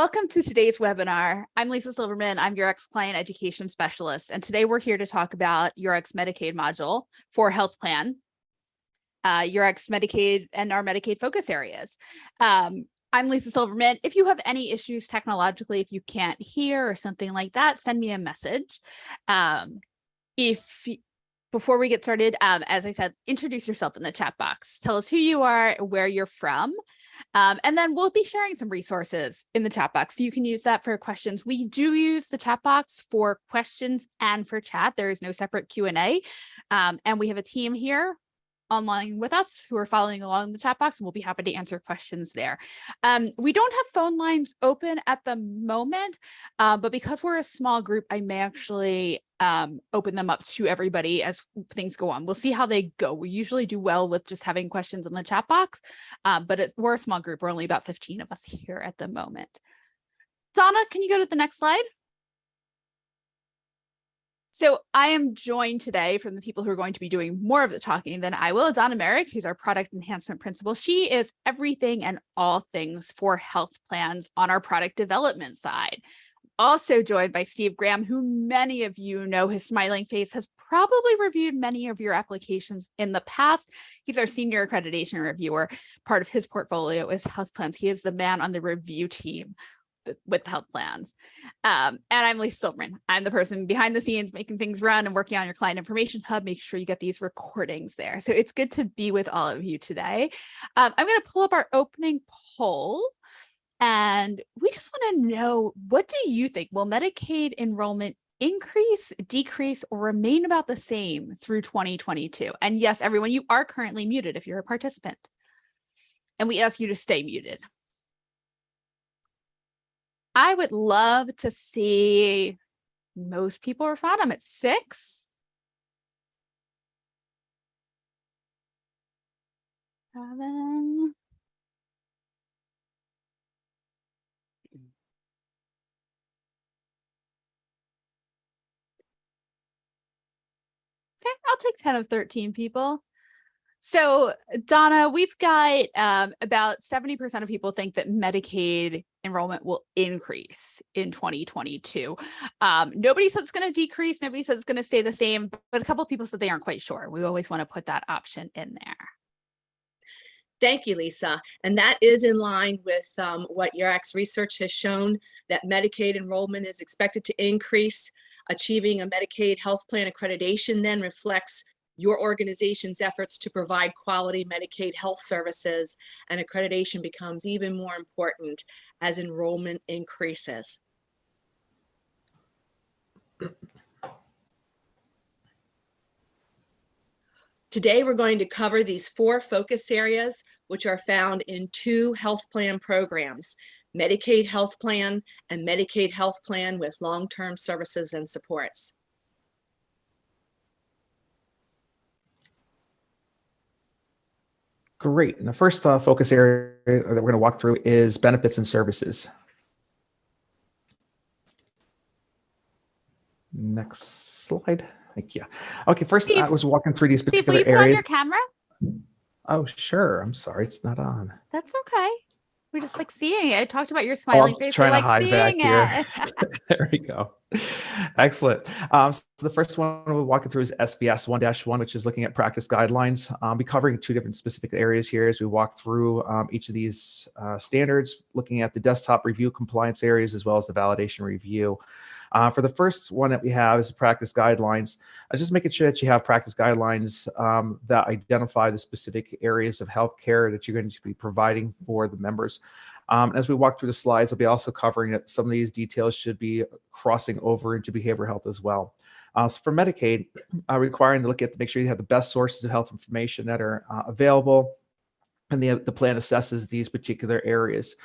Welcome to today's webinar. I'm Lisa Silverman. I'm URAC's Client Education Specialist, and today we're here to talk about URAC's Medicaid module for health plan, URAC's Medicaid and our Medicaid focus areas. I'm Lisa Silverman. If you have any issues technologically, if you can't hear or something like that, send me a message. Before we get started, as I said, introduce yourself in the chat box. Tell us who you are, where you're from, and then we'll be sharing some resources in the chat box. So you can use that for questions. We do use the chat box for questions and for chat. There is no separate Q&A. And we have a team here online with us who are following along in the chat box, and we'll be happy to answer questions there. We don't have phone lines open at the moment, but because we're a small group, I may actually open them up to everybody as things go on. We'll see how they go. We usually do well with just having questions in the chat box, but we're a small group. We're only about 15 of us here at the moment. Donna, can you go to the next slide? So I am joined today from the people who are going to be doing more of the talking than I will. Donna Merrick, who's our product enhancement principal. She is everything and all things for health plans on our product development side. Also joined by Steve Graham, who many of you know. His smiling face has probably reviewed many of your applications in the past. He's our senior accreditation reviewer. Part of his portfolio is health plans. He is the man on the review team with health plans. And I'm Lisa Silverman. I'm the person behind the scenes making things run and working on your client information hub, making sure you get these recordings there. So it's good to be with all of you today. I'm going to pull up our opening poll, and we just want to know, what do you think? Will Medicaid enrollment increase, decrease, or remain about the same through 2022? And yes, everyone, you are currently muted if you're a participant, and we ask you to stay muted. I would love to see most people are fine. I'm at 6. 7. Okay, I'll take 10 of 13 people. So Donna, we've got about 70% of people think that Medicaid enrollment will increase in 2022. Nobody said it's going to decrease. Nobody said it's going to stay the same, but a couple of people said they aren't quite sure. We always want to put that option in there. Thank you, Lisa. And that is in line with what URAC's research has shown, that Medicaid enrollment is expected to increase. Achieving a Medicaid health plan accreditation then reflects your organization's efforts to provide quality Medicaid health services, and accreditation becomes even more important as enrollment increases. Today, we're going to cover these 4 focus areas, which are found in 2 health plan programs: Medicaid health plan and Medicaid health plan with long-term services and supports. Great. And the first focus area that we're going to walk through is benefits and services. Next slide. Thank you. Okay, first Steve, I was walking through these particular Steve, will you areas. put on your camera? Oh, sure. I'm sorry, it's not on. That's okay. We just like seeing it. I talked about your smiling face. Trying We to like hide back seeing here. it. There we go. Excellent. So the first one we're walking through is SBS 1-1, which is looking at practice guidelines. I'll be covering 2 different specific areas here as we walk through each of these standards, looking at the desktop review compliance areas as well as the validation review. For the first one that we have is the practice guidelines. Just making sure that you have practice guidelines that identify the specific areas of healthcare that you're going to be providing for the members. As we walk through the slides, I'll be also covering that some of these details should be crossing over into behavioral health as well. So for Medicaid, requiring to look at to make sure you have the best sources of health information that are available, and the plan assesses these particular areas.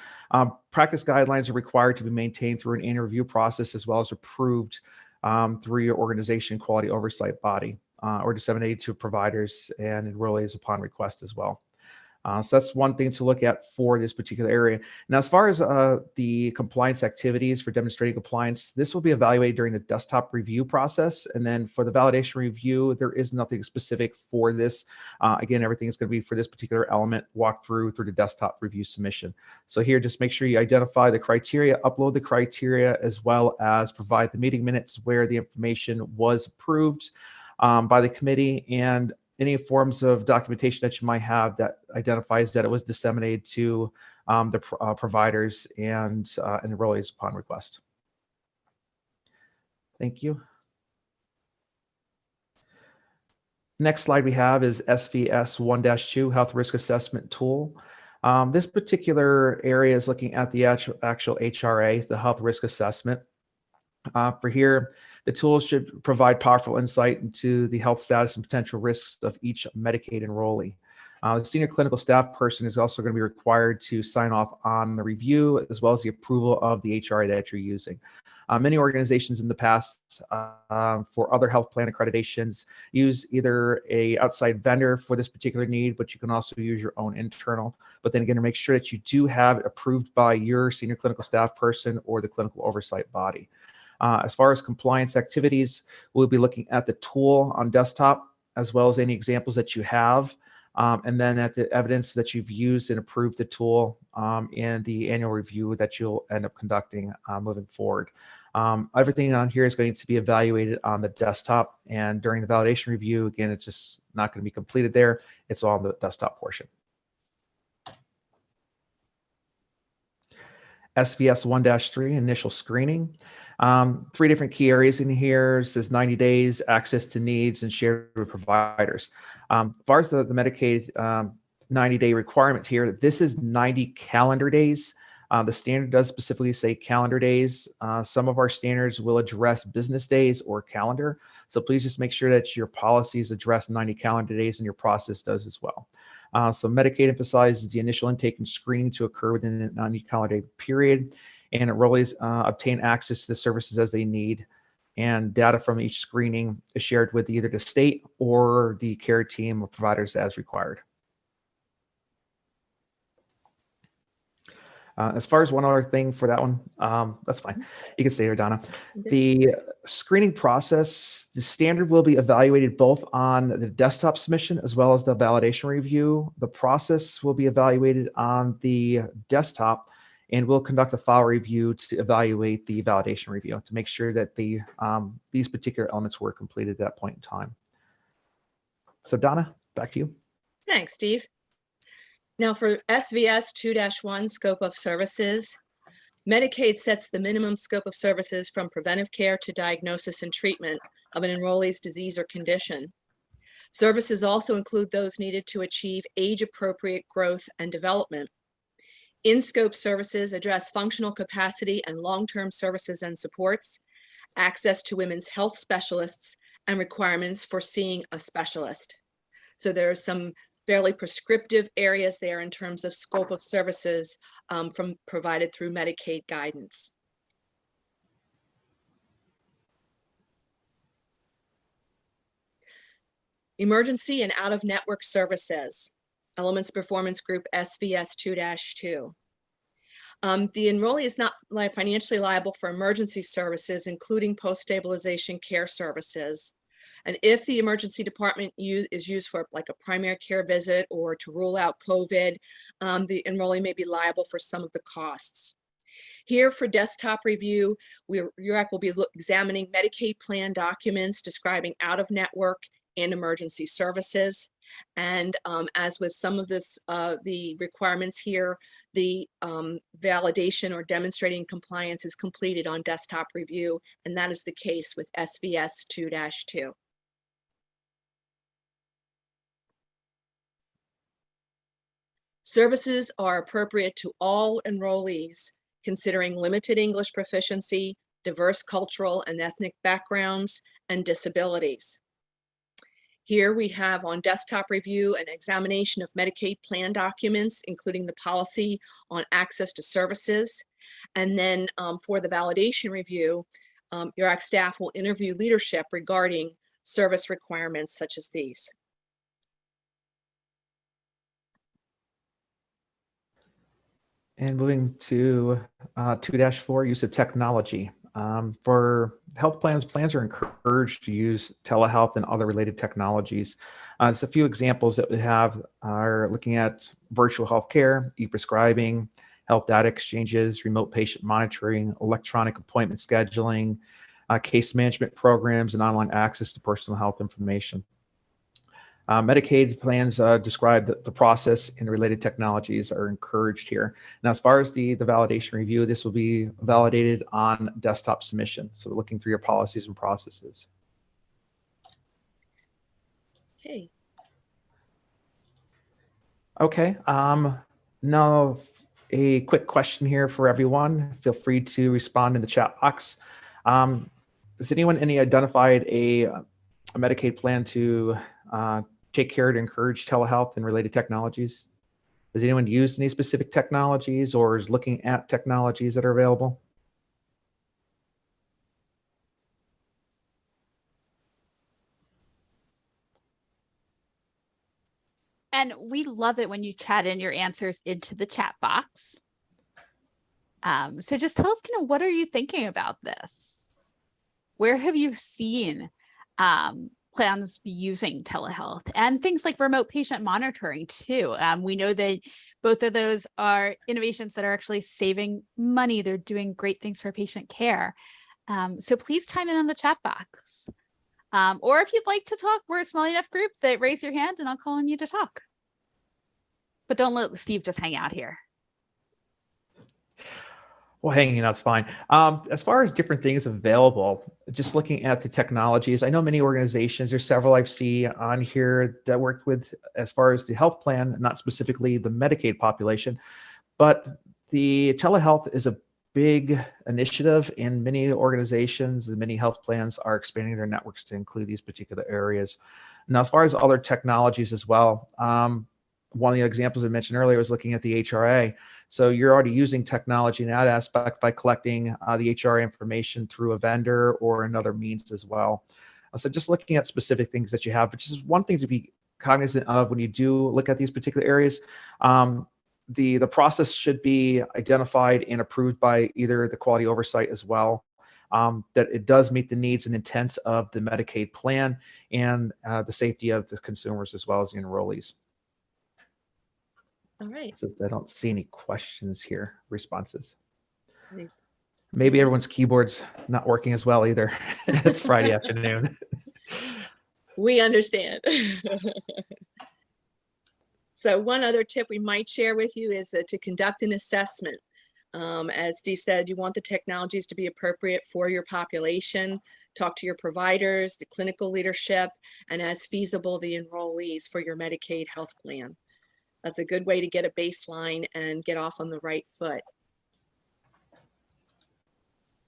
Practice guidelines are required to be maintained through an annual review process as well as approved through your organization quality oversight body or disseminated to providers and enrollees upon request as well. So that's one thing to look at for this particular area. Now, as far as the compliance activities for demonstrating compliance, this will be evaluated during the desktop review process. And then for the validation review, there is nothing specific for this. Again, everything is going to be for this particular element walked through the desktop review submission. So here, just make sure you identify the criteria, upload the criteria, as well as provide the meeting minutes where the information was approved by the committee, and any forms of documentation that you might have that identifies that it was disseminated to the providers and enrollees upon request. Thank you. Next slide we have is SVS 1-2 Health Risk Assessment Tool. This particular area is looking at the actual HRA, the Health Risk Assessment. For here, the tools should provide powerful insight into the health status and potential risks of each Medicaid enrollee. The senior clinical staff person is also going to be required to sign off on the review as well as the approval of the HRA that you're using. Many organizations in the past for other health plan accreditations use either a outside vendor for this particular need, but you can also use your own internal. But then again, to make sure that you do have it approved by your senior clinical staff person or the clinical oversight body. As far as compliance activities, we'll be looking at the tool on desktop, as well as any examples that you have, and then at the evidence that you've used and approved the tool and the annual review that you'll end up conducting moving forward. Everything on here is going to be evaluated on the desktop, and during the validation review, again, it's just not going to be completed there. It's all on the desktop portion. SVS 1-3 initial screening. 3 different key areas in here. It says 90 days, access to needs, and shared with providers. As far as the Medicaid 90-day requirement here, this is 90 calendar days. The standard does specifically say calendar days. Some of our standards will address business days or calendar. So please just make sure that your policies address 90 calendar days and your process does as well. So Medicaid emphasizes the initial intake and screening to occur within the 90 calendar day period, and enrollees obtain access to the services as they need. And data from each screening is shared with either the state or the care team of providers as required. As far as one other thing for that one, that's fine. You can stay there, Donna. The screening process, the standard will be evaluated both on the desktop submission as well as the validation review. The process will be evaluated on the desktop, and we'll conduct a file review to evaluate the validation review to make sure that these particular elements were completed at that point in time. So Donna, back to you. Thanks, Steve. Now for SVS 2-1 scope of services, Medicaid sets the minimum scope of services from preventive care to diagnosis and treatment of an enrollee's disease or condition. Services also include those needed to achieve age-appropriate growth and development. In-scope services address functional capacity and long-term services and supports, access to women's health specialists, and requirements for seeing a specialist. So there are some fairly prescriptive areas there in terms of scope of services provided through Medicaid guidance. Emergency and out-of-network services, Elements Performance Group SVS 2-2. The enrollee is not financially liable for emergency services, including post-stabilization care services. And if the emergency department is used for like a primary care visit or to rule out COVID, the enrollee may be liable for some of the costs. Here for desktop review, URAC will be examining Medicaid plan documents describing out-of-network and emergency services. And as with some of the requirements here, the validation or demonstrating compliance is completed on desktop review, and that is the case with SVS 2-2. Services are appropriate to all enrollees, considering limited English proficiency, diverse cultural and ethnic backgrounds, and disabilities. Here we have on desktop review an examination of Medicaid plan documents, including the policy on access to services. And then for the validation review, URAC staff will interview leadership regarding service requirements such as these. And moving to 2-4, use of technology. For health plans, plans are encouraged to use telehealth and other related technologies. Just a few examples that we have are looking at virtual healthcare, e-prescribing, health data exchanges, remote patient monitoring, electronic appointment scheduling, case management programs, and online access to personal health information. Medicaid plans describe the process and related technologies are encouraged here. Now, as far as the validation review, this will be validated on desktop submission. So looking through your policies and processes. Okay. Okay. Now, a quick question here for everyone. Feel free to respond in the chat box. Has anyone identified a Medicaid plan to take care to encourage telehealth and related technologies? Has anyone used any specific technologies or is looking at technologies that are available? And we love it when you chat in your answers into the chat box. So just tell us kind of what are you thinking about this? Where have you seen plans be using telehealth and things like remote patient monitoring too? We know that both of those are innovations that are actually saving money. They're doing great things for patient care. So please chime in on the chat box. Or if you'd like to talk, we're a small enough group that raise your hand and I'll call on you to talk. But don't let Steve just hang out here. Well, hanging out's fine. As far as different things available, just looking at the technologies, I know many organizations, there's several I've seen on here that work with as far as the health plan, not specifically the Medicaid population, but the telehealth is a big initiative in many organizations and many health plans are expanding their networks to include these particular areas. Now, as far as other technologies as well, one of the examples I mentioned earlier was looking at the HRA. So you're already using technology in that aspect by collecting the HRA information through a vendor or another means as well. So just looking at specific things that you have, which is one thing to be cognizant of when you do look at these particular areas. The process should be identified and approved by either the quality oversight as well, that it does meet the needs and intents of the Medicaid plan and the safety of the consumers as well as the enrollees. All right. Since I don't see any questions here, responses. Any- Maybe everyone's keyboard's not working as well either. It's Friday afternoon. We understand. So one other tip we might share with you is to conduct an assessment. As Steve said, you want the technologies to be appropriate for your population. Talk to your providers, the clinical leadership, and as feasible, the enrollees for your Medicaid health plan. That's a good way to get a baseline and get off on the right foot.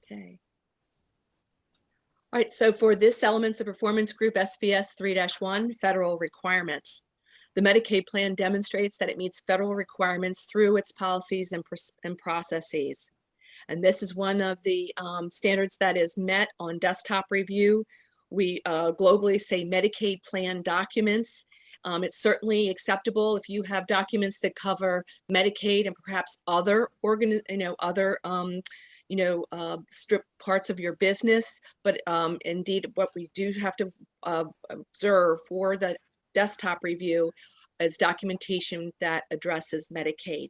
Okay. All right, so for this Elements of Performance Group SVS 3-1, federal requirements. The Medicaid plan demonstrates that it meets federal requirements through its policies and processes. And this is one of the standards that is met on desktop review. We globally say Medicaid plan documents. It's certainly acceptable if you have documents that cover Medicaid and perhaps other strip parts of your business. But indeed, what we do have to observe for the desktop review is documentation that addresses Medicaid.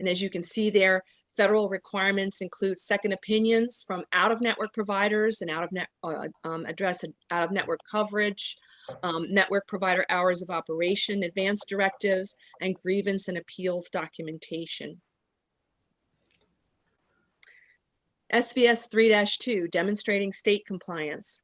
And as you can see there, federal requirements include second opinions from out-of-network providers and address out-of-network coverage, network provider hours of operation, advanced directives, and grievance and appeals documentation. SVS 3-2, demonstrating state compliance.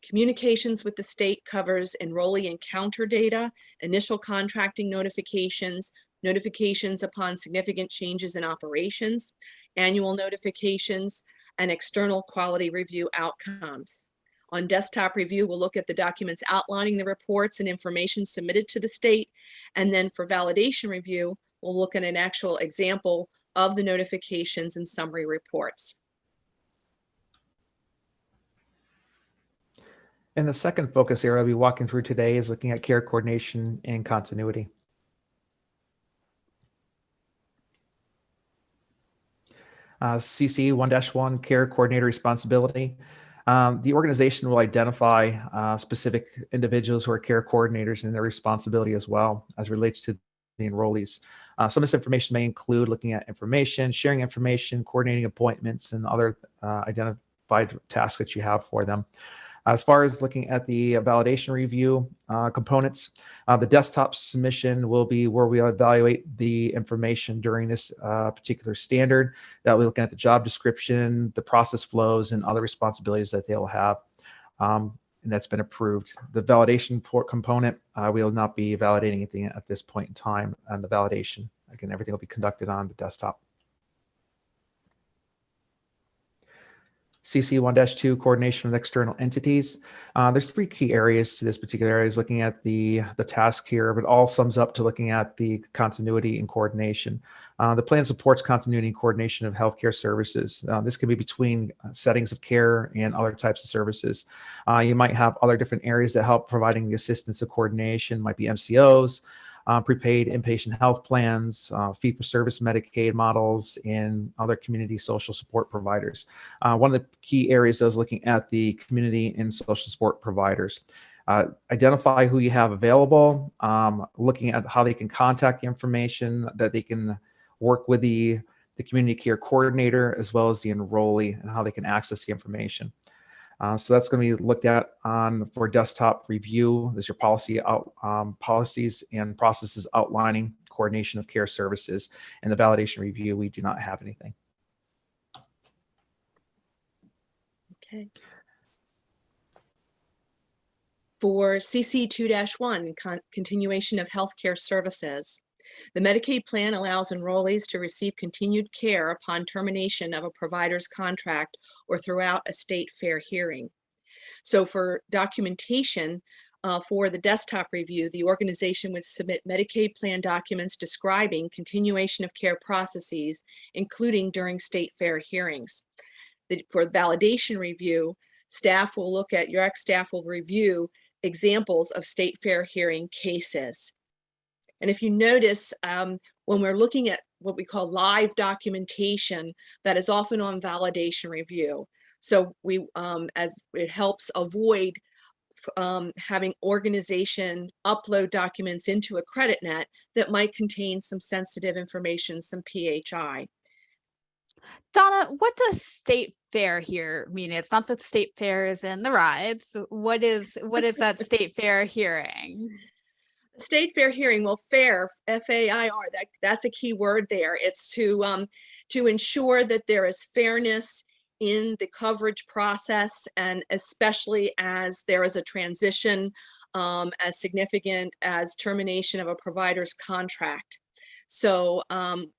Communications with the state covers enrollee encounter data, initial contracting notifications, notifications upon significant changes in operations, annual notifications, and external quality review outcomes. On desktop review, we'll look at the documents outlining the reports and information submitted to the state. And then for validation review, we'll look at an actual example of the notifications and summary reports. And the second focus area I'll be walking through today is looking at care coordination and continuity. CC 1-1 care coordinator responsibility. The organization will identify specific individuals who are care coordinators and their responsibility as well as relates to the enrollees. Some of this information may include looking at information, sharing information, coordinating appointments, and other identified tasks that you have for them. As far as looking at the validation review components, the desktop submission will be where we evaluate the information during this particular standard. That we're looking at the job description, the process flows, and other responsibilities that they'll have. And that's been approved. The validation component, we will not be validating anything at this point in time on the validation. Again, everything will be conducted on the desktop. CC 1-2 coordination with external entities. There's 3 key areas to this particular area. Is looking at the task here, but all sums up to looking at the continuity and coordination. The plan supports continuity and coordination of healthcare services. This can be between settings of care and other types of services. You might have other different areas that help providing the assistance of coordination, might be MCOs, prepaid inpatient health plans, fee-for-service Medicaid models, and other community social support providers. One of the key areas is looking at the community and social support providers. Identify who you have available, looking at how they can contact the information, that they can work with the community care coordinator as well as the enrollee, and how they can access the information. So that's going to be looked at for desktop review. There's your policies and processes outlining coordination of care services. And the validation review, we do not have anything. Okay. For CC 2-1, continuation of healthcare services. The Medicaid plan allows enrollees to receive continued care upon termination of a provider's contract or throughout a state fair hearing. So for documentation for the desktop review, the organization would submit Medicaid plan documents describing continuation of care processes, including during state fair hearings. For validation review, staff will look at, URAC staff will review examples of state fair hearing cases. And if you notice, when we're looking at what we call live documentation, that is often on validation review. So as it helps avoid having organization upload documents into AccrediTnet that might contain some sensitive information, some PHI. Donna, what does state fair here mean? It's not that state fair is in the rides. What is that state fair hearing? State fair hearing, well, fair, F-A-I-R, that's a key word there. It's to ensure that there is fairness in the coverage process, and especially as there is a transition as significant as termination of a provider's contract. So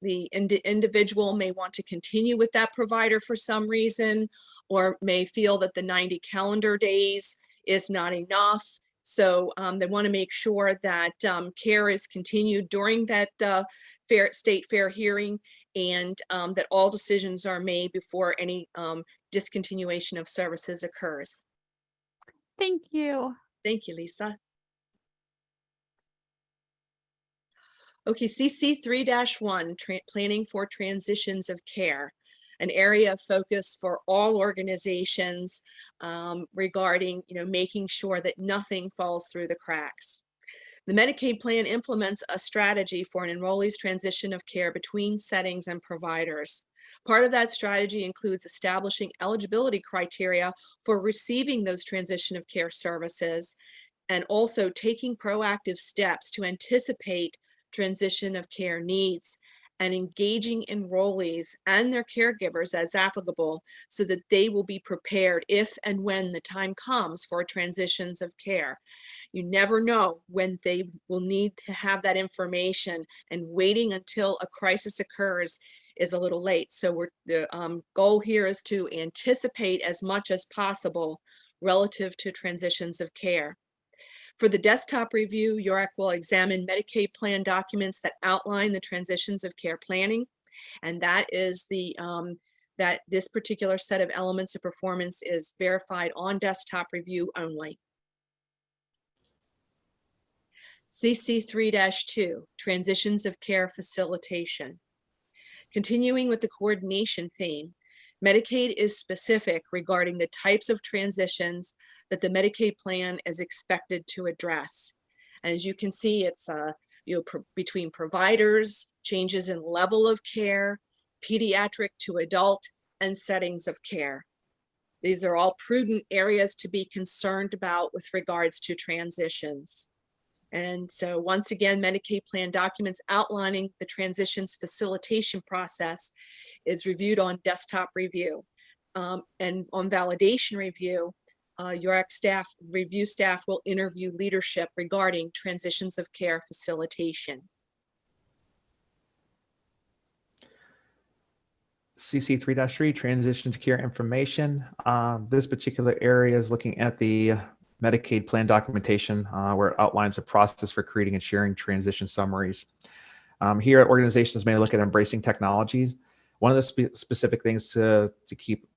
the individual may want to continue with that provider for some reason, or may feel that the 90 calendar days is not enough. So they want to make sure that care is continued during that state fair hearing, and that all decisions are made before any discontinuation of services occurs. Thank you. Thank you, Lisa. Okay, CC 3-1, planning for transitions of care, an area of focus for all organizations regarding, making sure that nothing falls through the cracks. The Medicaid plan implements a strategy for an enrollee's transition of care between settings and providers. Part of that strategy includes establishing eligibility criteria for receiving those transition of care services, and also taking proactive steps to anticipate transition of care needs, and engaging enrollees and their caregivers as applicable so that they will be prepared if and when the time comes for transitions of care. You never know when they will need to have that information, and waiting until a crisis occurs is a little late. So the goal here is to anticipate as much as possible relative to transitions of care. For the desktop review, URAC will examine Medicaid plan documents that outline the transitions of care planning, and that is that this particular set of elements of performance is verified on desktop review only. CC 3-2, transitions of care facilitation. Continuing with the coordination theme, Medicaid is specific regarding the types of transitions that the Medicaid plan is expected to address. And as you can see, it's between providers, changes in level of care, pediatric to adult, and settings of care. These are all prudent areas to be concerned about with regards to transitions. And so once again, Medicaid plan documents outlining the transitions facilitation process is reviewed on desktop review. And on validation review, URAC review staff will interview leadership regarding transitions of care facilitation. CC 3-3, transition to care information. This particular area is looking at the Medicaid plan documentation where it outlines a process for creating and sharing transition summaries. Here, organizations may look at embracing technologies. One of the specific things to keep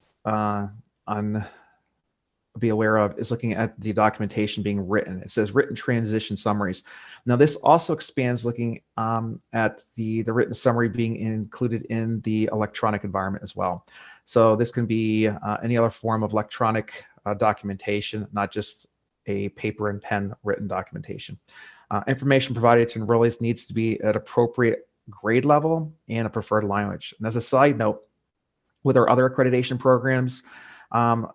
be aware of is looking at the documentation being written. It says written transition summaries. Now, this also expands looking at the written summary being included in the electronic environment as well. So this can be any other form of electronic documentation, not just a paper and pen written documentation. Information provided to enrollees needs to be at appropriate grade level and a preferred language. And as a side note, with our other accreditation programs,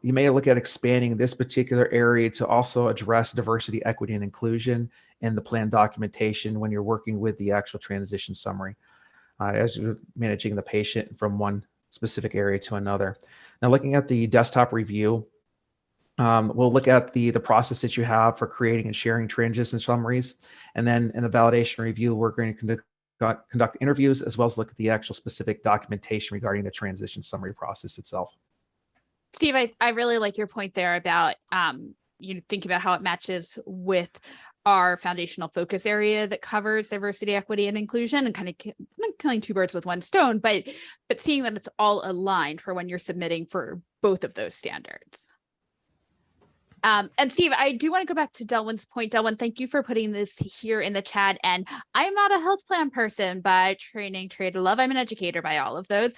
you may look at expanding this particular area to also address diversity, equity, and inclusion in the plan documentation when you're working with the actual transition summary, as you're managing the patient from one specific area to another. Now, looking at the desktop review, we'll look at the process that you have for creating and sharing transition summaries. And then in the validation review, we're going to conduct interviews as well as look at the actual specific documentation regarding the transition summary process itself. Steve, I really like your point there about think about how it matches with our foundational focus area that covers diversity, equity, and inclusion, and kind of killing two birds with one stone, but seeing that it's all aligned for when you're submitting for both of those standards. And Steve, I do want to go back to Delwyn's point. Delwyn, thank you for putting this here in the chat. And I'm not a health plan person by training, trade, or love. I'm an educator by all of those.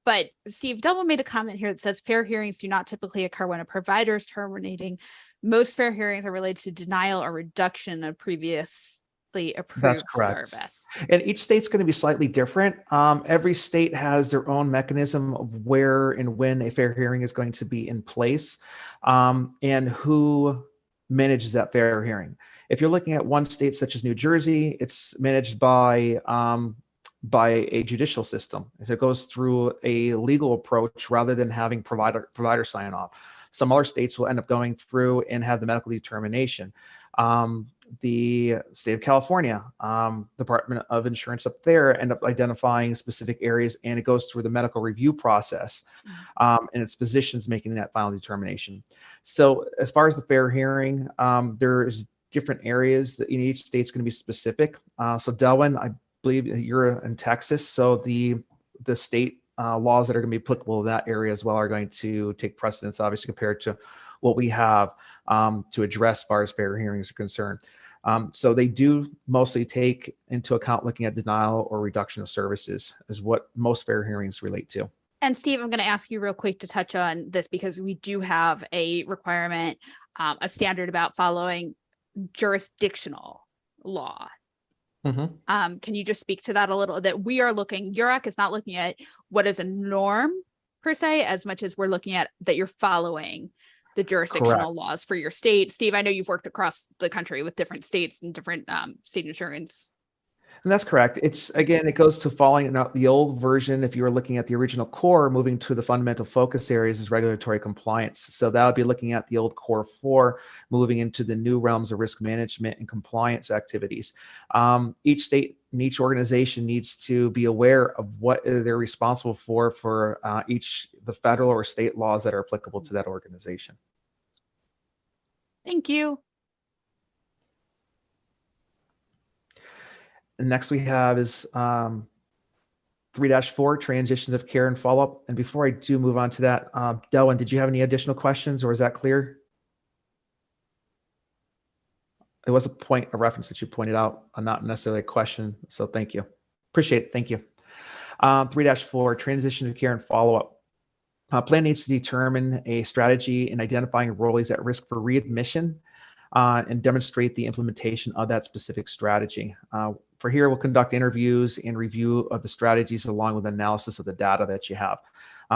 But Steve, Delwyn made a comment here that says fair hearings do not typically occur when a provider is terminating. Most fair hearings are related to denial or reduction of previously approved service. And each state's going to be slightly different. Every state has their own mechanism of where and when a fair hearing is going to be in place, and who manages that fair hearing. If you're looking at one state such as New Jersey, it's managed by a judicial system, as it goes through a legal approach rather than having provider sign off. Some other states will end up going through and have the medical determination. The state of California, Department of Insurance up there end up identifying specific areas, and it goes through the medical review process, and it's physicians making that final determination. So as far as the fair hearing, there's different areas that in each state's going to be specific. So Delwyn, I believe you're in Texas, so the state laws that are going to be applicable to that area as well are going to take precedence, obviously, compared to what we have to address as far as fair hearings are concerned. So they do mostly take into account looking at denial or reduction of services is what most fair hearings relate to. And Steve, I'm going to ask you real quick to touch on this because we do have a requirement, a standard about following jurisdictional law. Mm-hmm. Can you just speak to that a little? That we are looking, URAC is not looking at what is a norm per se, as much as we're looking at that you're following the jurisdictional laws for your state. Steve, I know you've worked across the country with different states and different state insurance. And that's correct. It's, again, it goes to following the old version. If you were looking at the original core, moving to the fundamental focus areas is regulatory compliance. So that would be looking at the old core 4, moving into the new realms of risk management and compliance activities. Each state and each organization needs to be aware of what they're responsible for the federal or state laws that are applicable to that organization. Thank you. And next we have is 3-4, transitions of care and follow-up. And before I do move on to that, Delwyn, did you have any additional questions, or is that clear? It was a reference that you pointed out, not necessarily a question. So thank you. Appreciate it. Thank you. 3-4, transition to care and follow-up. Plan needs to determine a strategy in identifying enrollees at risk for readmission and demonstrate the implementation of that specific strategy. For here, we'll conduct interviews and review of the strategies along with analysis of the data that you have.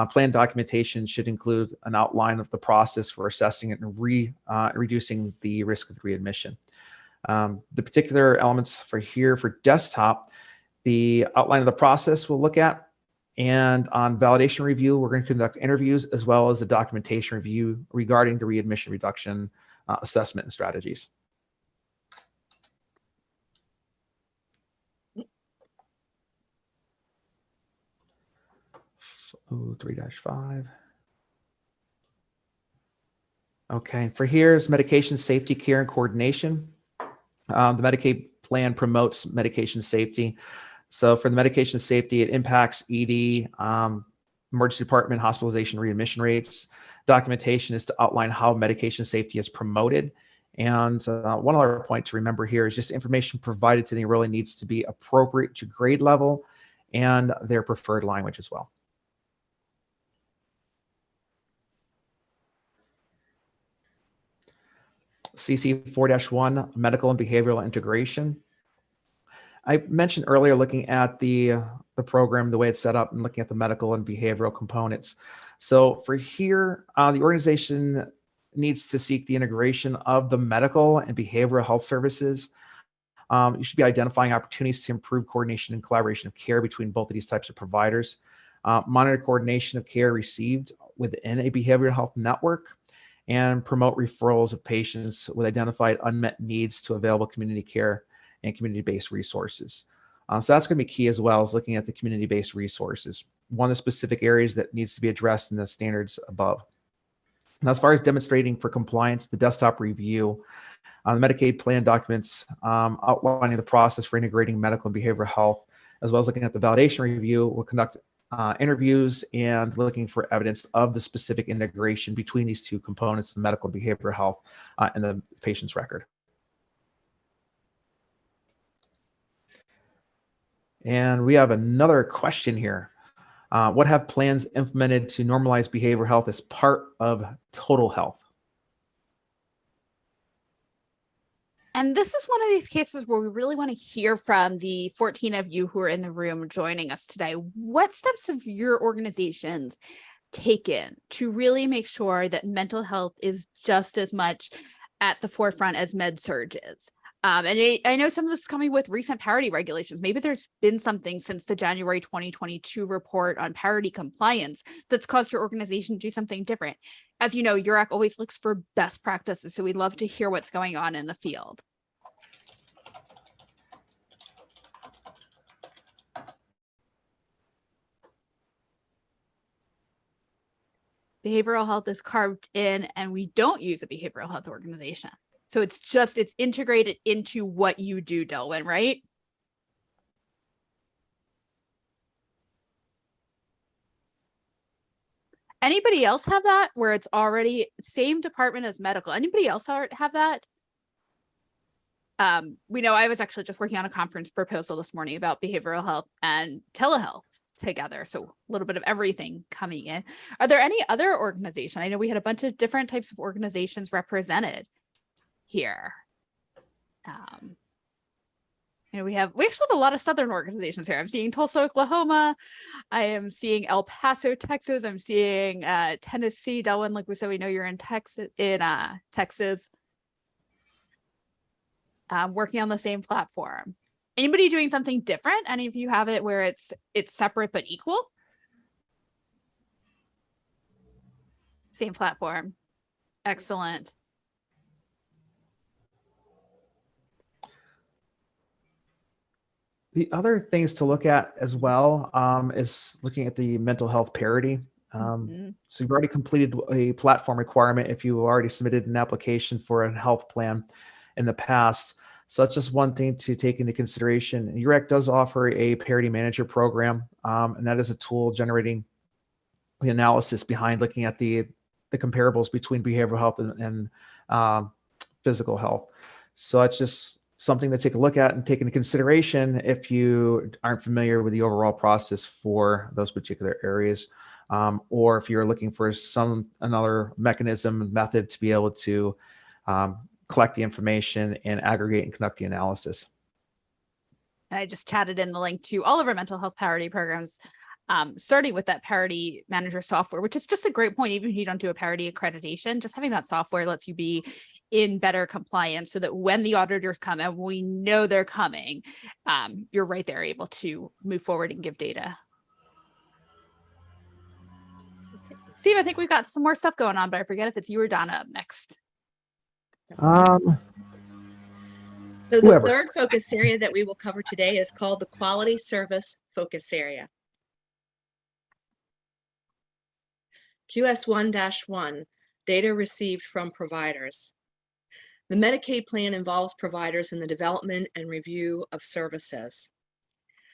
Plan documentation should include an outline of the process for assessing it and reducing the risk of readmission. The particular elements for here for desktop, the outline of the process we'll look at, and on validation review, we're going to conduct interviews as well as a documentation review regarding the readmission reduction assessment and strategies. So 3-5. Okay, for here's medication safety, care, and coordination. The Medicaid plan promotes medication safety. So for the medication safety, it impacts ED, emergency department, hospitalization, readmission rates. Documentation is to outline how medication safety is promoted. And one other point to remember here is just information provided to the enrollee needs to be appropriate to grade level and their preferred language as well. CC 4-1, medical and behavioral integration. I mentioned earlier looking at the program, the way it's set up, and looking at the medical and behavioral components. So for here, the organization needs to seek the integration of the medical and behavioral health services. You should be identifying opportunities to improve coordination and collaboration of care between both of these types of providers. Monitor coordination of care received within a behavioral health network, and promote referrals of patients with identified unmet needs to available community care and community-based resources. So that's going to be key, as well as looking at the community-based resources, one of the specific areas that needs to be addressed in the standards above. Now, as far as demonstrating for compliance, the desktop review, the Medicaid plan documents outlining the process for integrating medical and behavioral health, as well as looking at the validation review, will conduct interviews and looking for evidence of the specific integration between these two components, the medical and behavioral health and the patient's record. And we have another question here. What have plans implemented to normalize behavioral health as part of total health? And this is one of these cases where we really want to hear from the 14 of you who are in the room joining us today. What steps have your organizations taken to really make sure that mental health is just as much at the forefront as med-surg is? And I know some of this is coming with recent parity regulations. Maybe there's been something since the January 2022 report on parity compliance that's caused your organization to do something different. As you know, URAC always looks for best practices, so we'd love to hear what's going on in the field. Behavioral health is carved in, and we don't use a behavioral health organization. So it's integrated into what you do, Delwyn, right? Anybody else have that where it's already same department as medical? Anybody else have that? We know I was actually just working on a conference proposal this morning about behavioral health and telehealth together. So a little bit of everything coming in. Are there any other organizations? I know we had a bunch of different types of organizations represented here. We actually have a lot of Southern organizations here. I'm seeing Tulsa, Oklahoma. I am seeing El Paso, Texas. I'm seeing Tennessee. Delwyn, like we said, we know you're in Texas. Working on the same platform. Anybody doing something different? Any of you have it where it's separate but equal? Same platform. Excellent. The other things to look at as well is looking at the mental health parity. So you've already completed a platform requirement if you already submitted an application for a health plan in the past. So that's just one thing to take into consideration. URAC does offer a parity manager program, and that is a tool generating the analysis behind looking at the comparables between behavioral health and physical health. So it's just something to take a look at and take into consideration if you aren't familiar with the overall process for those particular areas, or if you're looking for another mechanism, method to be able to collect the information and aggregate and conduct the analysis. And I just chatted in the link to all of our mental health parity programs, starting with that parity manager software, which is just a great point. Even if you don't do a parity accreditation, just having that software lets you be in better compliance so that when the auditors come, and we know they're coming, you're right there able to move forward and give data. Steve, I think we've got some more stuff going on, but I forget if it's you or Donna up next. So the Whoever. third focus area that we will cover today is called the Quality Service Focus Area. QS1-1, data received from providers. The Medicaid plan involves providers in the development and review of services.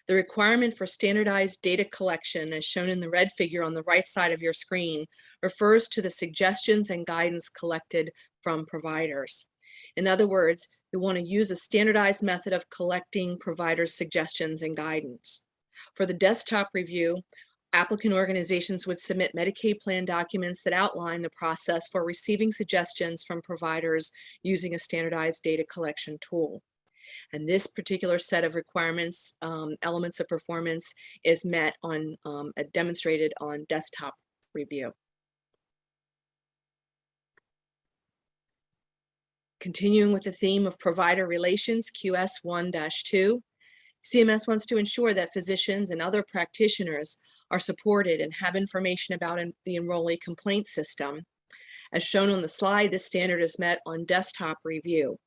The requirement for standardized data collection, as shown in the red figure on the right side of your screen, refers to the suggestions and guidance collected from providers. In other words, you want to use a standardized method of collecting providers' suggestions and guidance. For the desktop review, applicant organizations would submit Medicaid plan documents that outline the process for receiving suggestions from providers using a standardized data collection tool. And this particular set of requirements, elements of performance, is met on, demonstrated on desktop review. Continuing with the theme of provider relations, QS1-2, CMS wants to ensure that physicians and other practitioners are supported and have information about the enrollee complaint system. As shown on the slide, this standard is met on desktop review.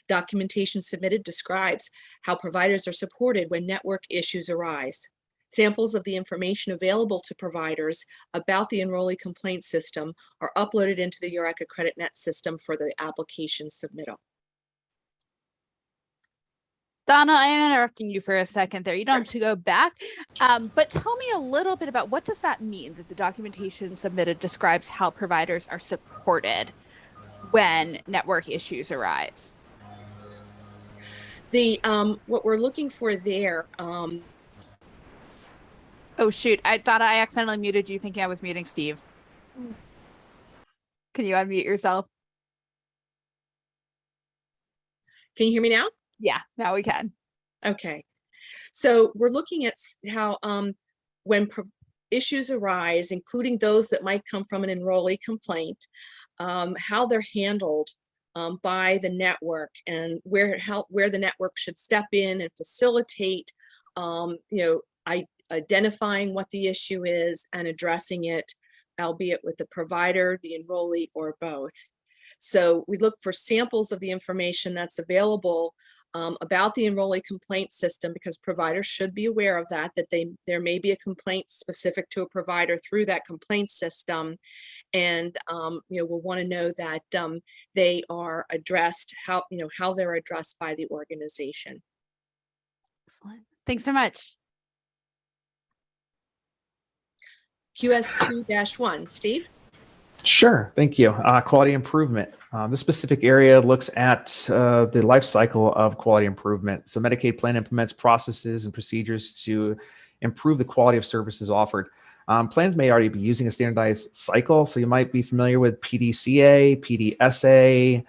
Documentation submitted describes how providers are supported when network issues arise. Samples of the information available to providers about the enrollee complaint system are uploaded into the URAC AccrediTnet system for the application submittal. Donna, I am interrupting you for a second there. You don't have to go back, but tell me a little bit about what does that mean that the documentation submitted describes how providers are supported when network issues arise? The what we're looking for there. Oh shoot! Donna, I accidentally muted you, thinking I was muting Steve. Can you unmute yourself? Can you hear me now? Yeah, now we can. Okay, so we're looking at how when issues arise, including those that might come from an enrollee complaint, how they're handled by the network, and where the network should step in and facilitate, identifying what the issue is and addressing it, albeit with the provider, the enrollee, or both. So we look for samples of the information that's available about the enrollee complaint system, because providers should be aware of that there may be a complaint specific to a provider through that complaint system, and we'll want to know that they are addressed, how they're addressed by the organization. Excellent. Thanks so much. QS2-1, Steve? Sure, thank you. Quality improvement. This specific area looks at the life cycle of quality improvement. So Medicaid plan implements processes and procedures to improve the quality of services offered. Plans may already be using a standardized cycle, so you might be familiar with PDCA, PDSA,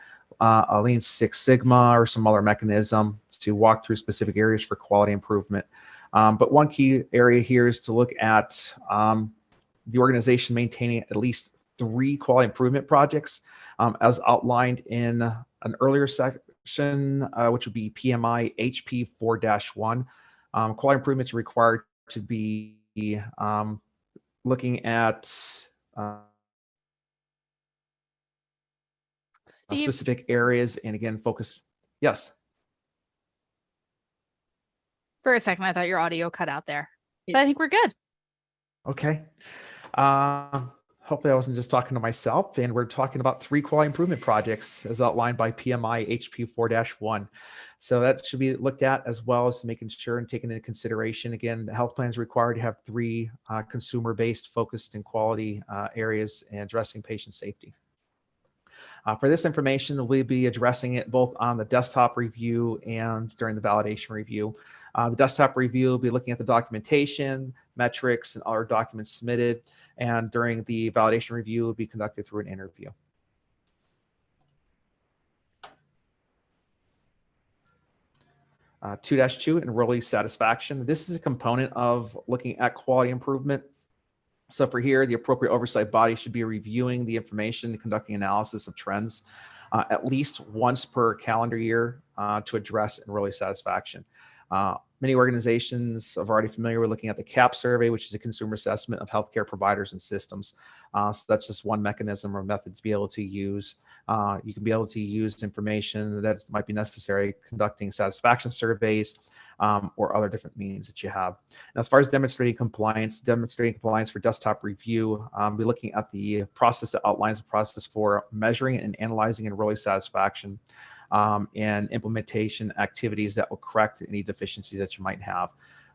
Lean Six Sigma, or some other mechanism to walk through specific areas for quality improvement. But one key area here is to look at the organization maintaining at least 3 quality improvement projects, as outlined in an earlier section, which would be PMI HP 4-1. Quality improvements are required to be looking at specific areas, and again, focus. Yes. For a second, I thought your audio cut out there, but I think we're good. Okay. Hopefully I wasn't just talking to myself, and we're talking about 3 quality improvement projects as outlined by PMI HP 4-1. So that should be looked at, as well as making sure and taking into consideration, again, the health plan is required to have 3 consumer-based, focused and quality areas and addressing patient safety. For this information, we'll be addressing it both on the desktop review and during the validation review. The desktop review will be looking at the documentation, metrics, and other documents submitted. And during the validation review, will be conducted through an interview. Uh, 2-2, enrollee satisfaction. This is a component of looking at quality improvement. So for here, the appropriate oversight body should be reviewing the information and conducting analysis of trends at least once per calendar year to address enrollee satisfaction. Many organizations are already familiar with looking at the CAP survey, which is a consumer assessment of healthcare providers and systems. So that's just one mechanism or method to be able to use. You can be able to use information that might be necessary conducting satisfaction surveys or other different means that you have. And as far as demonstrating compliance for desktop review, we're looking at the process that outlines the process for measuring and analyzing enrollee satisfaction and implementation activities that will correct any deficiencies that you might have.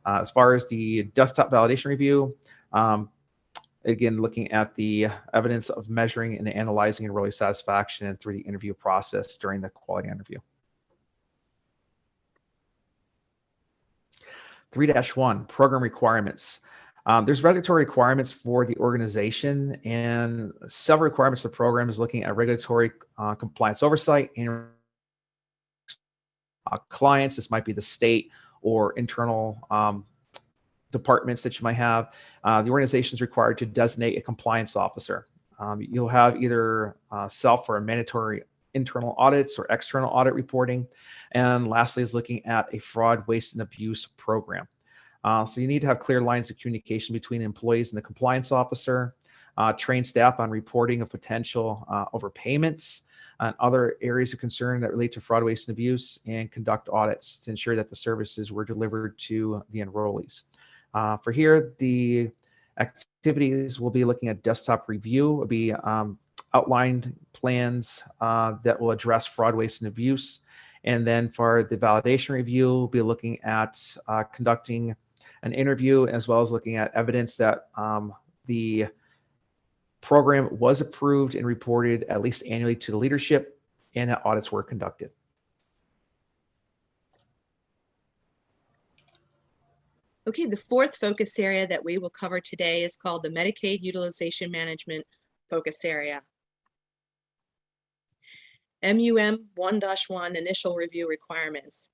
As far as the desktop validation review, again, looking at the evidence of measuring and analyzing enrollee satisfaction through the interview process during the quality interview. 3-1, program requirements. There's regulatory requirements for the organization, and several requirements of the program is looking at regulatory compliance oversight and clients. This might be the state or internal departments that you might have. The organization is required to designate a compliance officer. You'll have either self or mandatory internal audits or external audit reporting. And lastly is looking at a fraud, waste, and abuse program. So you need to have clear lines of communication between employees and the compliance officer, train staff on reporting of potential overpayments and other areas of concern that relate to fraud, waste, and abuse, and conduct audits to ensure that the services were delivered to the enrollees. For here, the activities will be looking at desktop review, will be outlined plans that will address fraud, waste, and abuse. And then for the validation review, we'll be looking at conducting an interview as well as looking at evidence that the program was approved and reported at least annually to the leadership and that audits were conducted. Okay, the fourth focus area that we will cover today is called the Medicaid Utilization Management Focus Area. MUM 1-1 Initial Review Requirements.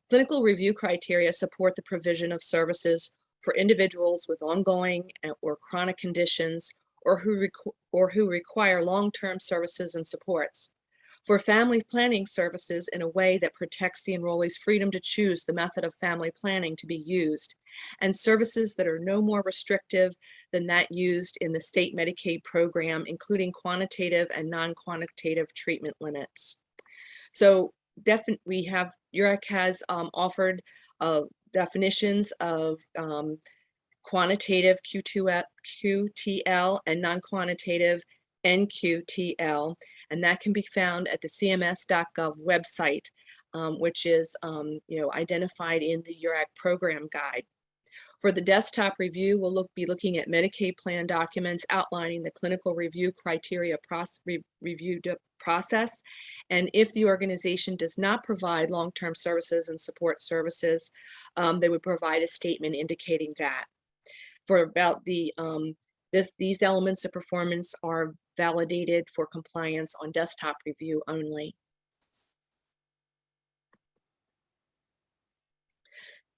Clinical review criteria support the provision of services for individuals with ongoing or chronic conditions or who require long-term services and supports. For family planning services in a way that protects the enrollee's freedom to choose the method of family planning to be used, and services that are no more restrictive than that used in the state Medicaid program, including quantitative and non-quantitative treatment limits. So URAC has offered definitions of quantitative QTL and non-quantitative NQTL, and that can be found at the CMS.gov website, which is identified in the URAC program guide. For the desktop review, we'll be looking at Medicaid plan documents outlining the clinical review criteria process. And if the organization does not provide long-term services and support services, they would provide a statement indicating that. For about these elements of performance are validated for compliance on desktop review only.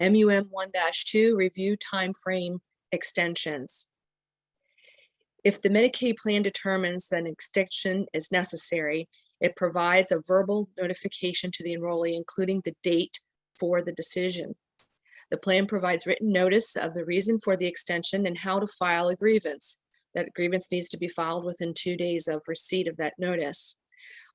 MUM 1-2 review timeframe extensions. If the Medicaid plan determines that an extension is necessary, it provides a verbal notification to the enrollee, including the date for the decision. The plan provides written notice of the reason for the extension and how to file a grievance. That grievance needs to be filed within 2 days of receipt of that notice.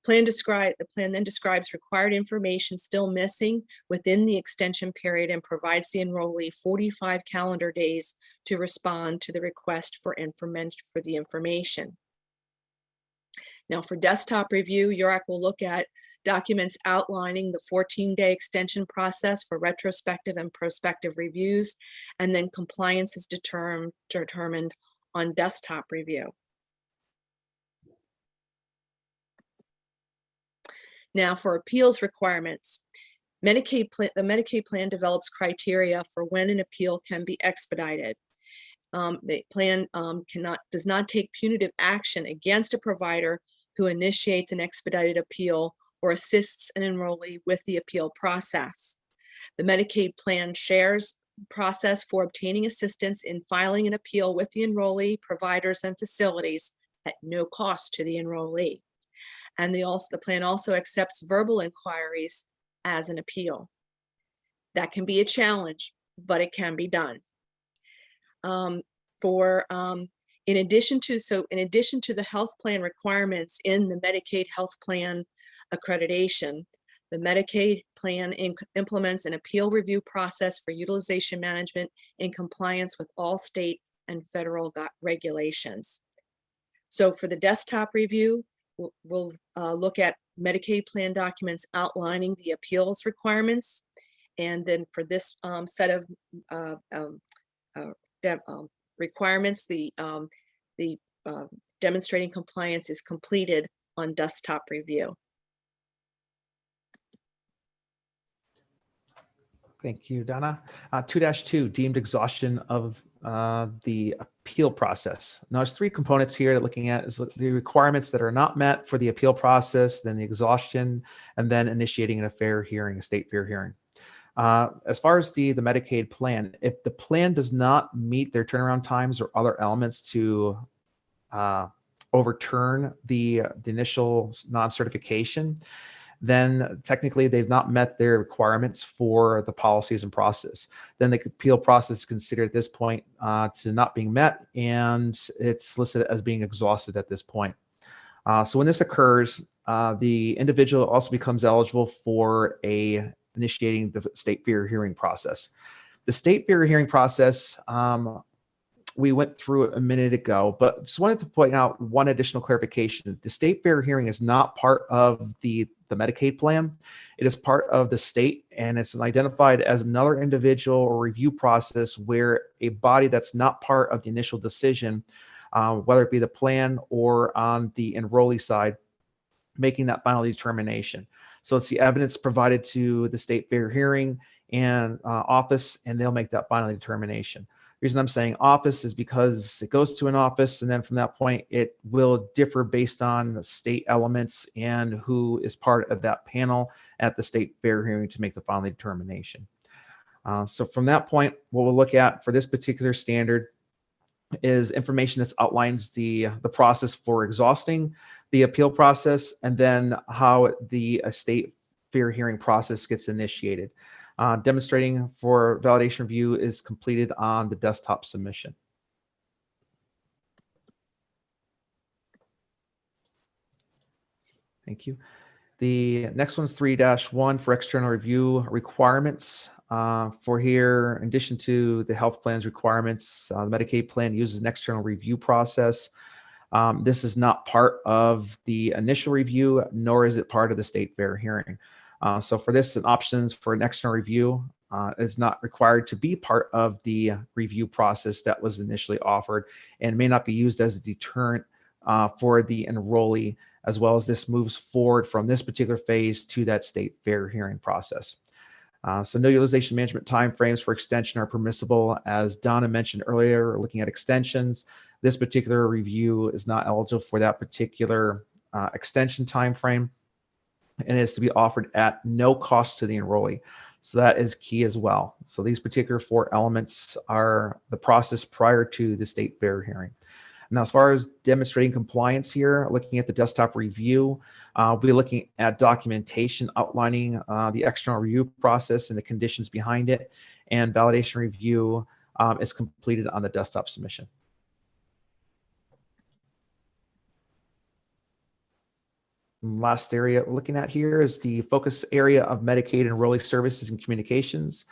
The plan then describes required information still missing within the extension period and provides the enrollee 45 calendar days to respond to the request for the information. Now for desktop review, URAC will look at documents outlining the 14-day extension process for retrospective and prospective reviews, and then compliance is determined on desktop review. Now, for appeals requirements, the Medicaid plan develops criteria for when an appeal can be expedited. The plan does not take punitive action against a provider who initiates an expedited appeal or assists an enrollee with the appeal process. The Medicaid plan shares process for obtaining assistance in filing an appeal with the enrollee, providers, and facilities at no cost to the enrollee. And the plan also accepts verbal inquiries as an appeal. That can be a challenge, but it can be done. In addition to the health plan requirements in the Medicaid health plan accreditation, the Medicaid plan implements an appeal review process for utilization management in compliance with all state and federal regulations. So for the desktop review, we'll look at Medicaid plan documents outlining the appeals requirements. And then for this set of requirements, the demonstrating compliance is completed on desktop review. Thank you, Donna. 2-2, deemed exhaustion of the appeal process. Now, there's three components here that looking at is the requirements that are not met for the appeal process, then the exhaustion, and then initiating a fair hearing, a state fair hearing. As far as the Medicaid plan, if the plan does not meet their turnaround times or other elements to overturn the initial non-certification, then technically they've not met their requirements for the policies and process. Then the appeal process is considered at this point to not being met, and it's listed as being exhausted at this point. So when this occurs, the individual also becomes eligible for initiating the state fair hearing process. The state fair hearing process, we went through it a minute ago, but just wanted to point out one additional clarification. The state fair hearing is not part of the Medicaid plan. It is part of the state, and it's identified as another individual or review process where a body that's not part of the initial decision, whether it be the plan or on the enrollee side, making that final determination. So it's the evidence provided to the state fair hearing and office, and they'll make that final determination. The reason I'm saying office is because it goes to an office, and then from that point, it will differ based on the state elements and who is part of that panel at the state fair hearing to make the final determination. So from that point, what we'll look at for this particular standard is information that outlines the process for exhausting the appeal process, and then how the state fair hearing process gets initiated. Demonstrating for validation review is completed on the desktop submission. Thank you. The next one's 3-1 for external review requirements. For here, in addition to the health plan's requirements, the Medicaid plan uses an external review process. This is not part of the initial review, nor is it part of the state fair hearing. So for this, options for an external review is not required to be part of the review process that was initially offered, and may not be used as a deterrent for the enrollee, as well as this moves forward from this particular phase to that state fair hearing process. So no utilization management timeframes for extension are permissible. As Donna mentioned earlier, looking at extensions, this particular review is not eligible for that particular extension timeframe, and it is to be offered at no cost to the enrollee. So that is key as well. So these particular four elements are the process prior to the state fair hearing. Now, as far as demonstrating compliance here, looking at the desktop review, we'll be looking at documentation outlining the external review process and the conditions behind it, and validation review is completed on the desktop submission. Last area we're looking at here is the focus area of Medicaid enrollee services and communications.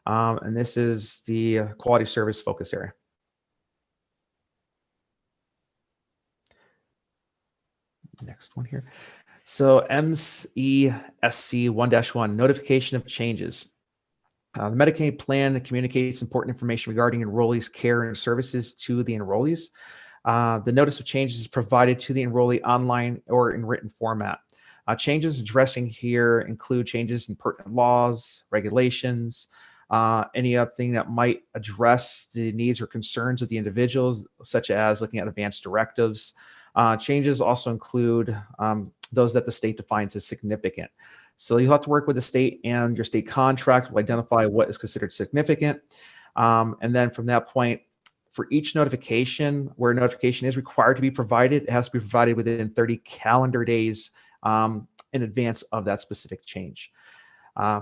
And this is the quality service focus area. Next one here. So MESC 1-1, notification of changes. The Medicaid plan communicates important information regarding enrollees' care and services to the enrollees. The notice of changes is provided to the enrollee online or in written format. Changes addressing here include changes in pertinent laws, regulations, any other thing that might address the needs or concerns of the individuals, such as looking at advanced directives. Changes also include those that the state defines as significant. So you'll have to work with the state, and your state contract will identify what is considered significant. And then from that point, for each notification, where notification is required to be provided, it has to be provided within 30 calendar days in advance of that specific change.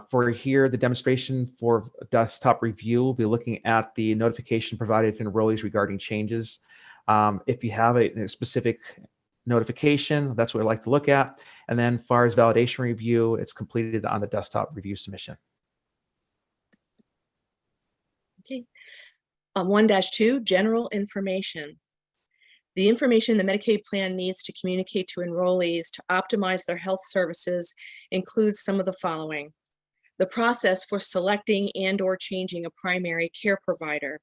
For here, the demonstration for desktop review, we'll be looking at the notification provided to enrollees regarding changes. If you have a specific notification, that's what we like to look at. And then as far as validation review, it's completed on the desktop review submission. Okay. 1-2, general information. The information the Medicaid plan needs to communicate to enrollees to optimize their health services includes some of the following: the process for selecting and/or changing a primary care provider,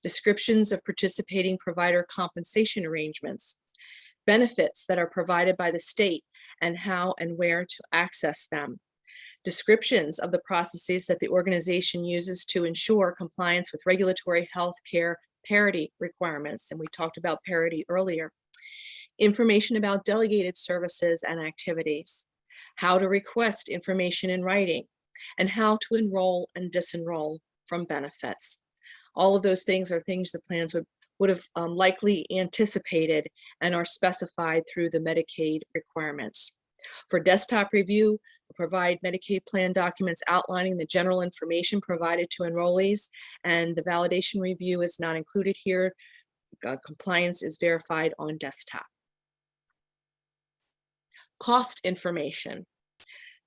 descriptions of participating provider compensation arrangements, benefits that are provided by the state and how and where to access them, descriptions of the processes that the organization uses to ensure compliance with regulatory health care parity requirements, and we talked about parity earlier, information about delegated services and activities, how to request information in writing, and how to enroll and disenroll from benefits. All of those things are things the plans would have likely anticipated and are specified through the Medicaid requirements. For desktop review, provide Medicaid plan documents outlining the general information provided to enrollees, and the validation review is not included here. Compliance is verified on desktop. Cost information.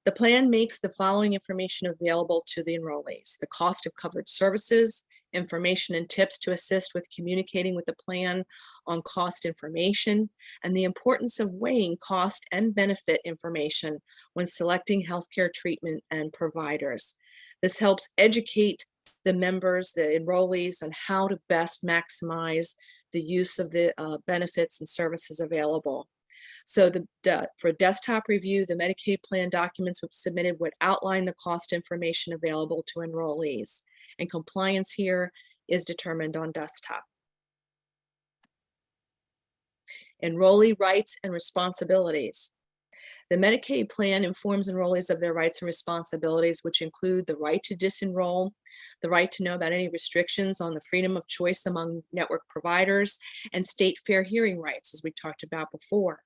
The plan makes the following information available to the enrollees: the cost of covered services, information and tips to assist with communicating with the plan on cost information, and the importance of weighing cost and benefit information when selecting healthcare treatment and providers. This helps educate the members, the enrollees, on how to best maximize the use of the benefits and services available. So for desktop review, the Medicaid plan documents submitted would outline the cost information available to enrollees, and compliance here is determined on desktop. Enrollee rights and responsibilities. The Medicaid plan informs enrollees of their rights and responsibilities, which include the right to disenroll, the right to know about any restrictions on the freedom of choice among network providers, and state fair hearing rights, as we talked about before.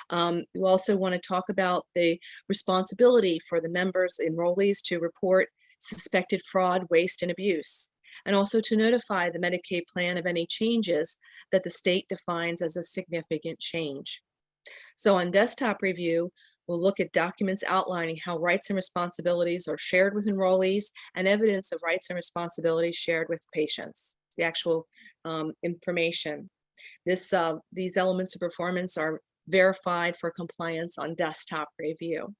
You also want to talk about the responsibility for the members, enrollees, to report suspected fraud, waste, and abuse, and also to notify the Medicaid plan of any changes that the state defines as a significant change. So on desktop review, we'll look at documents outlining how rights and responsibilities are shared with enrollees and evidence of rights and responsibilities shared with patients, the actual information. These elements of performance are verified for compliance on desktop review.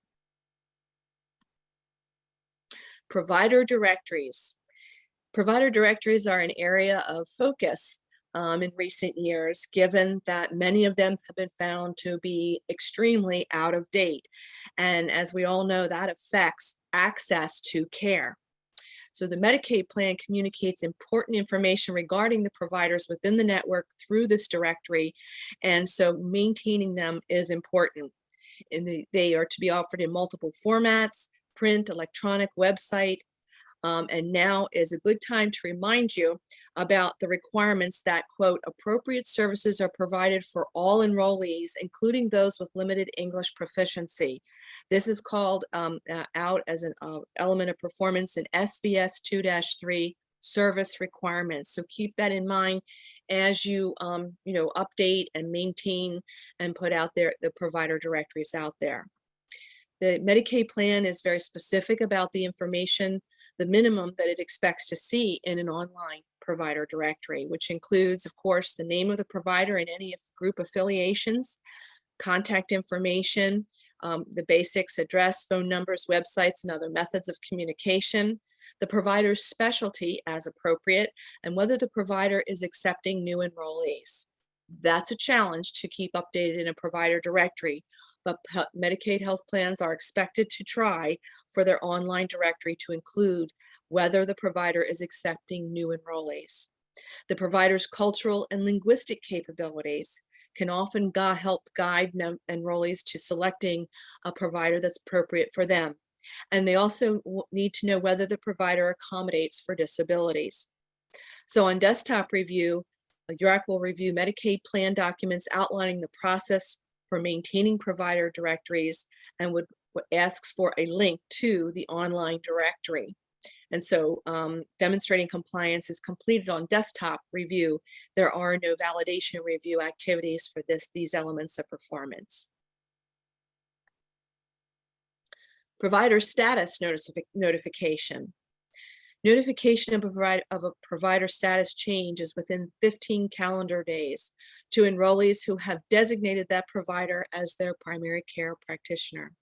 Provider directories. Provider directories are an area of focus in recent years, given that many of them have been found to be extremely out of date. And as we all know, that affects access to care. So the Medicaid plan communicates important information regarding the providers within the network through this directory, and so maintaining them is important. And they are to be offered in multiple formats: print, electronic, website. And now is a good time to remind you about the requirements that, quote, appropriate services are provided for all enrollees, including those with limited English proficiency. This is called out as an element of performance in SVS 2-3 service requirements. So keep that in mind as you, update and maintain and put out there the provider directories out there. The Medicaid plan is very specific about the information, the minimum that it expects to see in an online provider directory, which includes, of course, the name of the provider and any group affiliations, contact information, the basics: address, phone numbers, websites, and other methods of communication, the provider's specialty as appropriate, and whether the provider is accepting new enrollees. That's a challenge to keep updated in a provider directory, but Medicaid health plans are expected to try for their online directory to include whether the provider is accepting new enrollees. The provider's cultural and linguistic capabilities can often help guide enrollees to selecting a provider that's appropriate for them. And they also need to know whether the provider accommodates for disabilities. So on desktop review, URAC will review Medicaid plan documents outlining the process for maintaining provider directories and asks for a link to the online directory. And so demonstrating compliance is completed on desktop review. There are no validation review activities for these elements of performance. Provider status notification. Notification of a provider status change is within 15 calendar days to enrollees who have designated that provider as their primary care practitioner,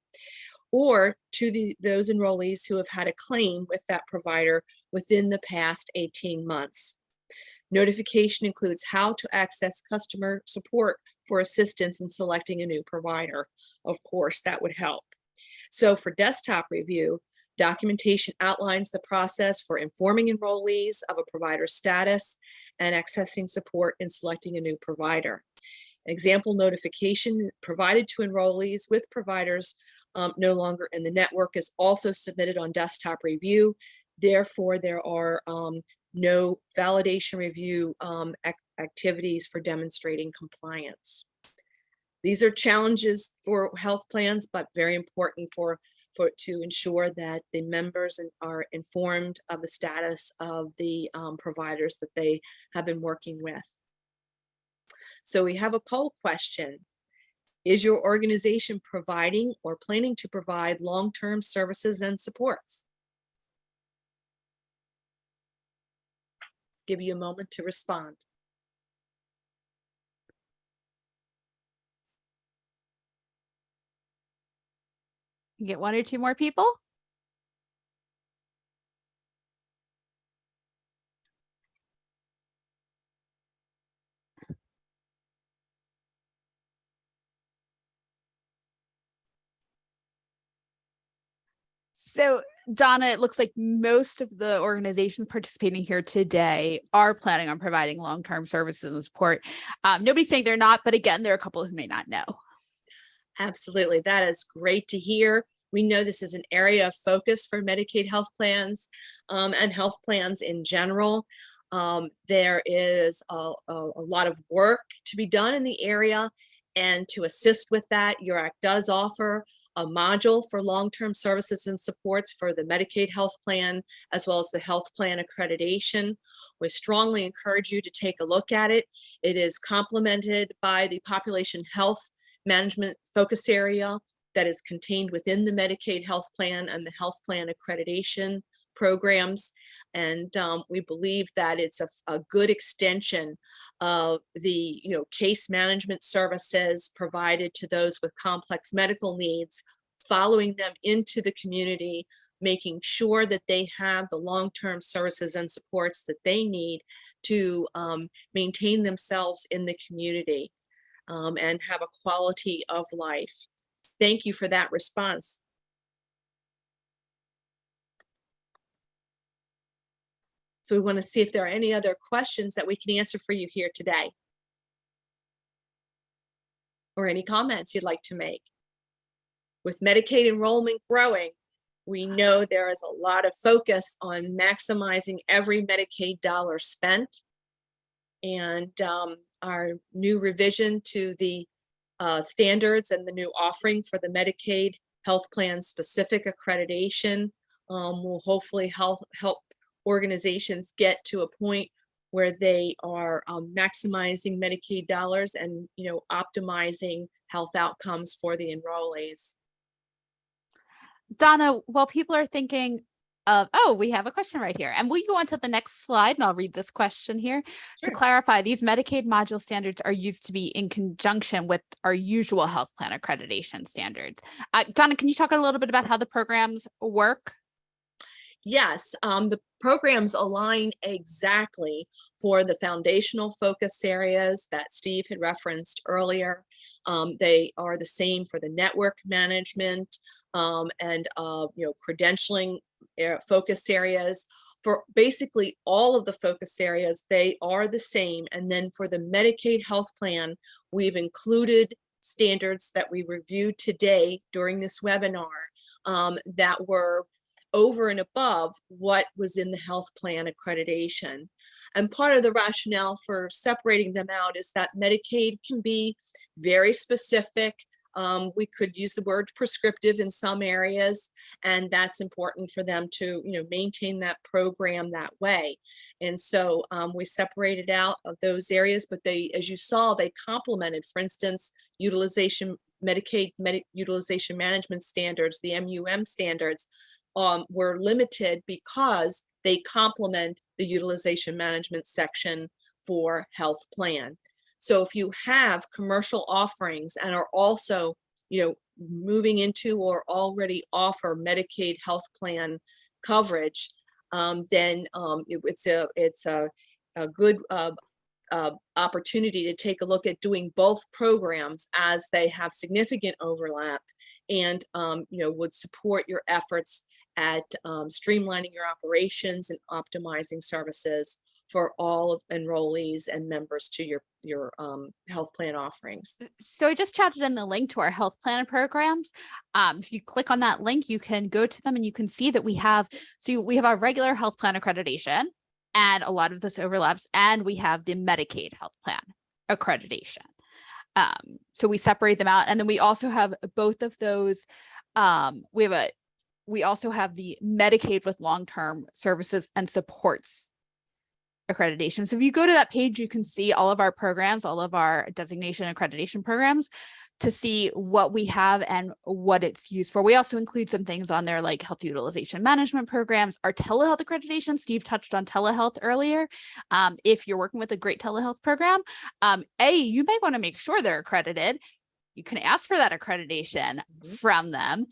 or to those enrollees who have had a claim with that provider within the past 18 months. Notification includes how to access customer support for assistance in selecting a new provider. Of course, that would help. So for desktop review, documentation outlines the process for informing enrollees of a provider status and accessing support in selecting a new provider. Example notification provided to enrollees with providers no longer in the network is also submitted on desktop review. Therefore, there are no validation review activities for demonstrating compliance. These are challenges for health plans, but very important to ensure that the members are informed of the status of the providers that they have been working with. So we have a poll question. Is your organization providing or planning to provide long-term services and supports? Give you a moment to respond. Get one or two more people. So Donna, it looks like most of the organizations participating here today are planning on providing long-term services and support. Nobody's saying they're not, but again, there are a couple who may not know. Absolutely, that is great to hear. We know this is an area of focus for Medicaid health plans and health plans in general. There is a lot of work to be done in the area, and to assist with that, URAC does offer a module for long-term services and supports for the Medicaid health plan, as well as the health plan accreditation. We strongly encourage you to take a look at it. It is complemented by the population health management focus area that is contained within the Medicaid health plan and the health plan accreditation programs. And we believe that it's a good extension of the case management services provided to those with complex medical needs, following them into the community, making sure that they have the long-term services and supports that they need to maintain themselves in the community and have a quality of life. Thank you for that response. So we want to see if there are any other questions that we can answer for you here today, or any comments you'd like to make. With Medicaid enrollment growing, we know there is a lot of focus on maximizing every Medicaid dollar spent. And our new revision to the standards and the new offering for the Medicaid health plan specific accreditation will hopefully help organizations get to a point where they are maximizing Medicaid dollars and optimizing health outcomes for the enrollees. Donna, while people are thinking of, oh, we have a question right here, and will you go on to the next slide, and I'll read this question here. Sure. To clarify, these Medicaid module standards are used to be in conjunction with our usual health plan accreditation standards. Donna, can you talk a little bit about how the programs work? Yes, the programs align exactly for the foundational focus areas that Steve had referenced earlier. They are the same for the network management and credentialing focus areas. For basically all of the focus areas, they are the same. And then for the Medicaid health plan, we've included standards that we reviewed today during this webinar that were over and above what was in the health plan accreditation. And part of the rationale for separating them out is that Medicaid can be very specific. We could use the word prescriptive in some areas, and that's important for them to, maintain that program that way. And so we separated out of those areas, but they, as you saw, they complemented, for instance, Medicaid utilization management standards, the MUM standards, were limited because they complement the utilization management section for health plan. So if you have commercial offerings and are also, moving into or already offer Medicaid health plan coverage, then it's a good opportunity to take a look at doing both programs, as they have significant overlap and would support your efforts at streamlining your operations and optimizing services for all of enrollees and members to your health plan offerings. So I just chatted in the link to our health plan programs. If you click on that link, you can go to them and you can see that we have our regular health plan accreditation, and a lot of this overlaps, and we have the Medicaid health plan accreditation. So we separate them out, and then we also have both of those. We also have the Medicaid with long-term services and supports accreditation. So if you go to that page, you can see all of our programs, all of our designation accreditation programs, to see what we have and what it's used for. We also include some things on there like health utilization management programs, our telehealth accreditation. Steve touched on telehealth earlier. If you're working with a great telehealth program, you may want to make sure they're accredited. You can ask for that accreditation from them.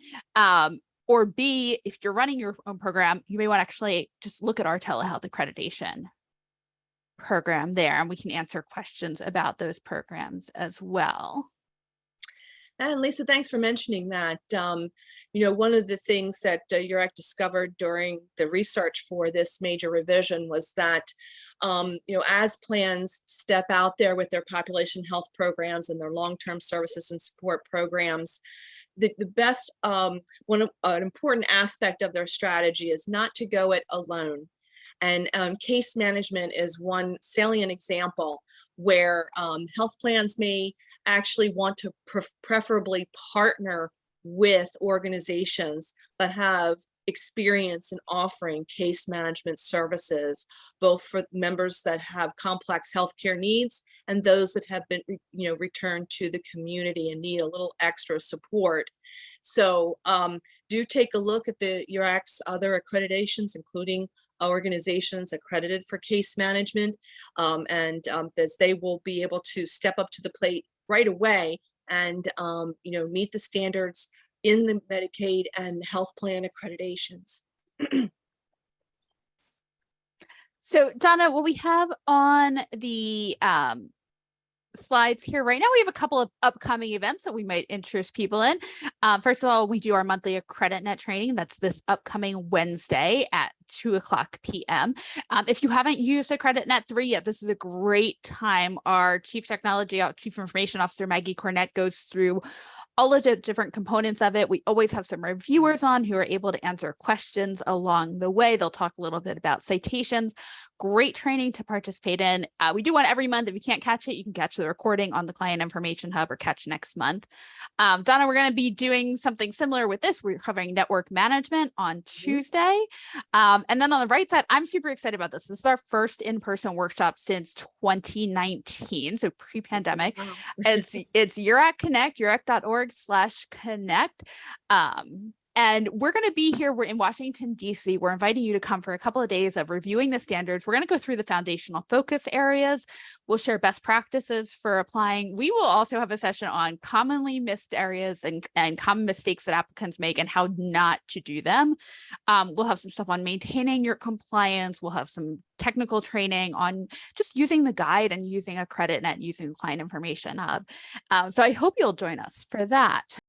Or B, if you're running your own program, you may want to actually just look at our telehealth accreditation program there, and we can answer questions about those programs as well. And Lisa, thanks for mentioning that. One of the things that URAC discovered during the research for this major revision was that, as plans step out there with their population health programs and their long-term services and support programs, the best, an important aspect of their strategy is not to go it alone. And case management is one salient example where health plans may actually want to preferably partner with organizations that have experience in offering case management services, both for members that have complex healthcare needs and those that have been, returned to the community and need a little extra support. So do take a look at the URAC's other accreditations, including organizations accredited for case management, and as they will be able to step up to the plate right away and meet the standards in the Medicaid and health plan accreditations. So Donna, what we have on the slides here right now, we have a couple of upcoming events that we might interest people in. First of all, we do our monthly AccreditNet training. That's this upcoming Wednesday at 2:00 p.m. If you haven't used AccreditNet 3 yet, this is a great time. Our Chief Information Officer, Maggie Cornett, goes through all of the different components of it. We always have some reviewers on who are able to answer questions along the way. They'll talk a little bit about citations. Great training to participate in. We do one every month. If you can't catch it, you can catch the recording on the Client Information Hub or catch next month. Donna, we're going to be doing something similar with this. We're covering network management on Tuesday. And then on the right side, I'm super excited about this. This is our first in-person workshop since 2019, so pre-pandemic. It's URAC Connect, urac.org/connect. And we're going to be here. We're in Washington, D.C. We're inviting you to come for a couple of days of reviewing the standards. We're going to go through the foundational focus areas. We'll share best practices for applying. We will also have a session on commonly missed areas and common mistakes that applicants make and how not to do them. We'll have some stuff on maintaining your compliance. We'll have some technical training on just using the guide and using AccrediTanet, using the Client Information Hub. So I hope you'll join us for that.